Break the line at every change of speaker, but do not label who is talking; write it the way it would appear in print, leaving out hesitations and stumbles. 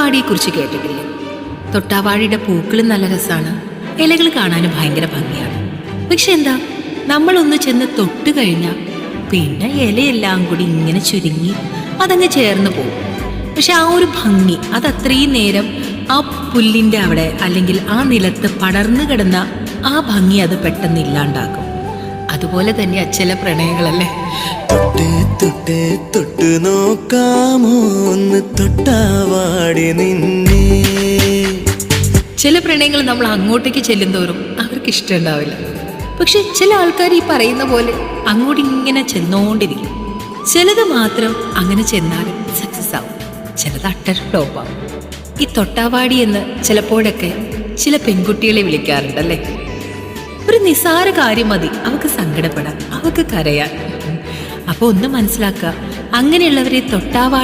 തൊട്ടാവാടിയെക്കുറിച്ച് കേട്ടിട്ടില്ലേ? തൊട്ടാവാടിയുടെ പൂക്കളും നല്ല രസമാണ്, ഇലകൾ കാണാനും ഭയങ്കര ഭംഗിയാണ്. പക്ഷെ എന്താ, നമ്മളൊന്ന് ചെന്ന് തൊട്ട് കഴിഞ്ഞാൽ പിന്നെ ഇലയെല്ലാം കൂടി ഇങ്ങനെ ചുരുങ്ങി അതങ്ങ് ചേർന്ന് പോകും. പക്ഷെ ആ ഒരു ഭംഗി അത് അത്രയും നേരം ആ പുല്ലിൻ്റെ അവിടെ അല്ലെങ്കിൽ ആ നിലത്ത് പടർന്നു കിടന്ന ആ ഭംഗി അത് പെട്ടെന്ന് ഇല്ലാണ്ടാക്കും. അതുപോലെ തന്നെയാ ചില പ്രണയങ്ങളല്ലേ.
തൊട്ട് തൊട്ട് തൊട്ട് നോക്കാമോ ഒന്ന് തൊട്ടാവാടി നിന്നെ.
ചില പ്രണയങ്ങൾ നമ്മൾ അങ്ങോട്ടേക്ക് ചെല്ലുന്തോറും അവർക്ക് ഇഷ്ടമുണ്ടാവില്ല. പക്ഷെ ചില ആൾക്കാർ ഈ പറയുന്ന പോലെ അങ്ങോട്ട് ഇങ്ങനെ ചെന്നോണ്ടിരിക്കും. ചിലത് മാത്രം അങ്ങനെ ചെന്നാൽ സക്സസ് ആവും, ചിലത് അട്ടർ ഫ്ലോപ്പ് ആവും. ഈ തൊട്ടാവാടി എന്ന് ചിലപ്പോഴൊക്കെ ചില പെൺകുട്ടികളെ വിളിക്കാറുണ്ടല്ലേ. ഒരു നിസ്സാര കാര്യം മതി അവർക്ക് സങ്കടപ്പെടാൻ, അവർക്ക് കരയാൻ. അപ്പോൾ ഒന്ന് മനസ്സിലാക്കുക, അങ്ങനെയുള്ളവരെ തൊട്ടാവാടി